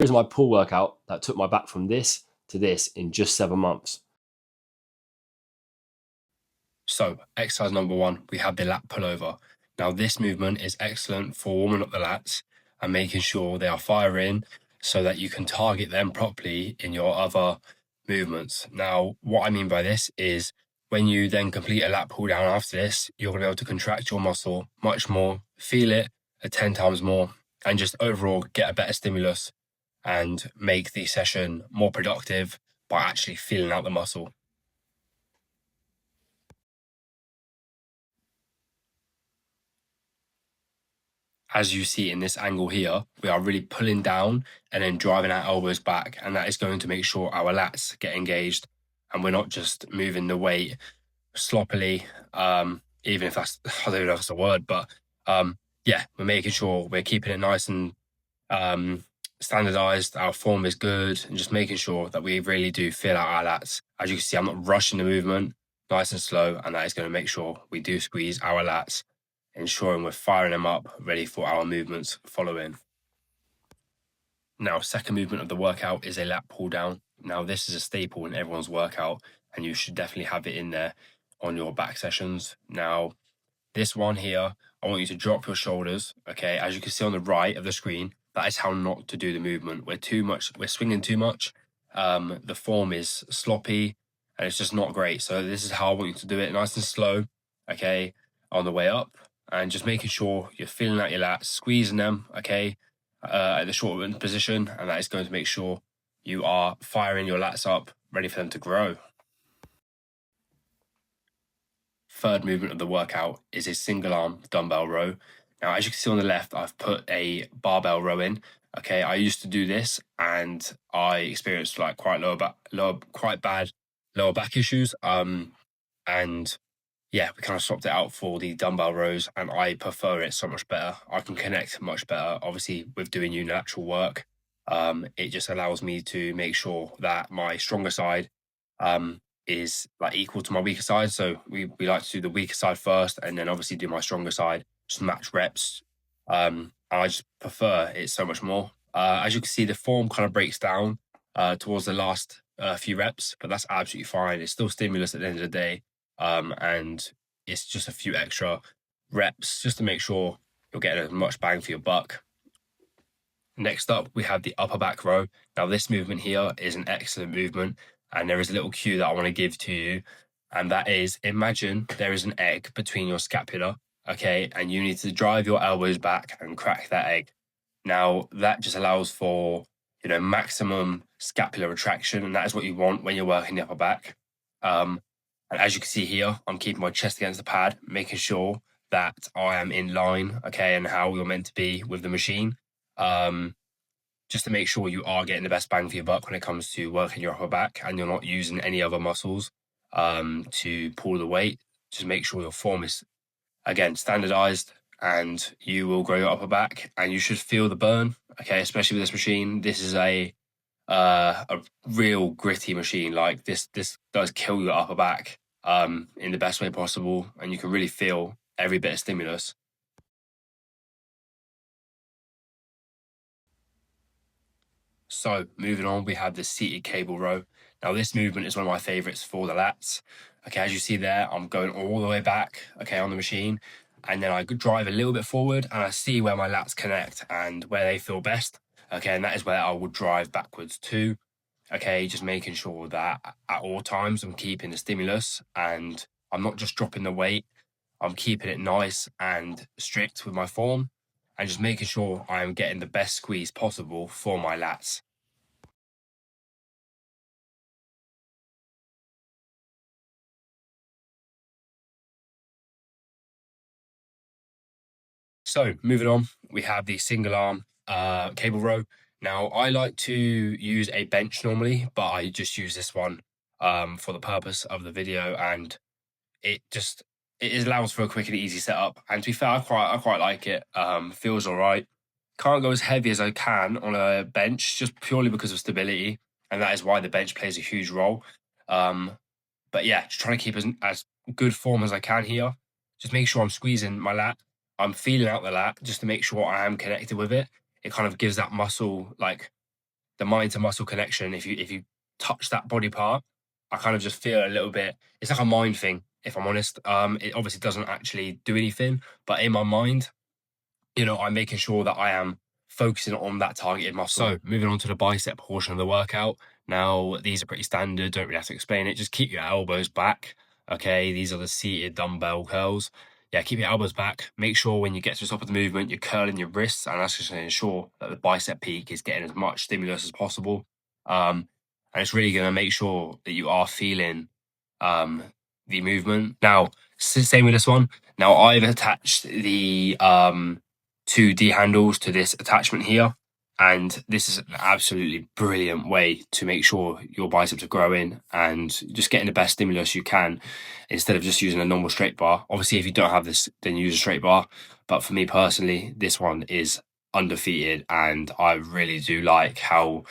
Here's my pull workout that took my back from this to this in just 7 months. So exercise number 1, we have the lat pullover. Now this movement is excellent for warming up the lats and making sure they are firing so that you can target them properly in your other movements. Now, what I mean by this is when you then complete a lat pull down after this, you're going to be able to contract your muscle much more, feel it 10 times more, and just overall get a better stimulus and make the session more productive by actually feeling out the muscle. As you see in this angle here, we are really pulling down and then driving our elbows back, and that is going to make sure our lats get engaged and we're not just moving the weight sloppily, even if that's, I don't know if that's a word, but yeah, we're making sure we're keeping it nice and standardized, our form is good, and just making sure that we really do feel out our lats. As you can see, I'm not rushing the movement, nice and slow, and that is going to make sure we do squeeze our lats, ensuring we're firing them up, ready for our movements following. Now, second movement of the workout is a lat pull down. Now, this is a staple in everyone's workout, and you should definitely have it in there on your back sessions. Now, this one here, I want you to drop your shoulders, okay? As you can see on the right of the screen, that is how not to do the movement. We're swinging too much. The form is sloppy, and it's just not great. So this is how I want you to do it, nice and slow, okay, on the way up. And just making sure you're feeling out your lats, squeezing them, okay, at the short position, and that is going to make sure you are firing your lats up, ready for them to grow. Third movement of the workout is a single arm dumbbell row. Now, as you can see on the left, I've put a barbell row in. Okay, I used to do this and I experienced like quite bad lower back issues. And yeah, we kind of swapped it out for the dumbbell rows, and I prefer it so much better. I can connect much better, obviously, with doing unilateral work. It just allows me to make sure that my stronger side is like equal to my weaker side. So we like to do the weaker side first, and then obviously do my stronger side, just match reps. And I just prefer it so much more. As you can see, the form kind of breaks down towards the last few reps, but that's absolutely fine. It's still stimulus at the end of the day. And it's just a few extra reps just to make sure you're getting as much bang for your buck. Next up, we have the upper back row. Now, this movement here is an excellent movement, and there is a little cue that I want to give to you, and that is, imagine there is an egg between your scapula, okay, and you need to drive your elbows back and crack that egg. Now, that just allows for, maximum scapular retraction, and that is what you want when you're working the upper back. And as you can see here, I'm keeping my chest against the pad, making sure that I am in line, okay, and how you're meant to be with the machine. Just to make sure you are getting the best bang for your buck when it comes to working your upper back, and you're not using any other muscles to pull the weight. Just make sure your form is, again, standardized, and you will grow your upper back, and you should feel the burn, okay, especially with this machine. This is a real gritty machine. Like this does kill your upper back in the best way possible, and you can really feel every bit of stimulus. So moving on, we have the seated cable row. Now this movement is one of my favorites for the lats. Okay, as you see there, I'm going all the way back, okay, on the machine, and then I drive a little bit forward, and I see where my lats connect and where they feel best. Okay, and that is where I will drive backwards to. Okay, just making sure that at all times I'm keeping the stimulus and I'm not just dropping the weight. I'm keeping it nice and strict with my form, and just making sure I am getting the best squeeze possible for my lats. So moving on, we have the single arm cable row. Now, I like to use a bench normally, but I just use this one for the purpose of the video, and it allows for a quick and easy setup. And to be fair, I quite like it. Feels all right. Can't go as heavy as I can on a bench, just purely because of stability, and that is why the bench plays a huge role. But yeah, just trying to keep as good form as I can here. Just make sure I'm squeezing my lat. I'm feeling out the lat just to make sure I am connected with it. It kind of gives that muscle like the mind to muscle connection, if you touch that body part, I kind of just feel a little bit, it's like a mind thing, if I'm honest. It obviously doesn't actually do anything, but in my mind, I'm making sure that I am focusing on that targeted muscle. So moving on to the bicep portion of the workout. Now, these are pretty standard, don't really have to explain it. Just keep your elbows back. Okay, these are the seated dumbbell curls. Yeah, keep your elbows back. Make sure when you get to the top of the movement, you're curling your wrists, and that's just going to ensure that the bicep peak is getting as much stimulus as possible. And it's really going to make sure that you are feeling the movement. Now, same with this one. Now, I've attached the 2D handles to this attachment here, and this is an absolutely brilliant way to make sure your biceps are growing and just getting the best stimulus you can, instead of just using a normal straight bar. Obviously, if you don't have this, then use a straight bar, but for me personally, this one is undefeated, and I really do like how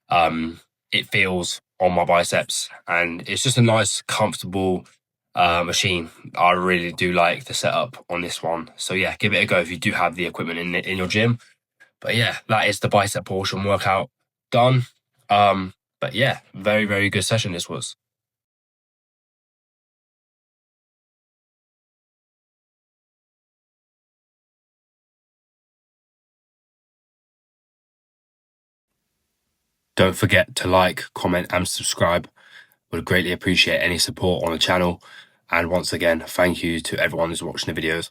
it feels on my biceps, and it's just a nice, comfortable machine. I really do like the setup on this one. So yeah, give it a go if you do have the equipment in your gym. But yeah, that is the bicep portion workout done. But yeah, very, very good session this was. Don't forget to like, comment, and subscribe. Would greatly appreciate any support on the channel. And once again, thank you to everyone who's watching the videos.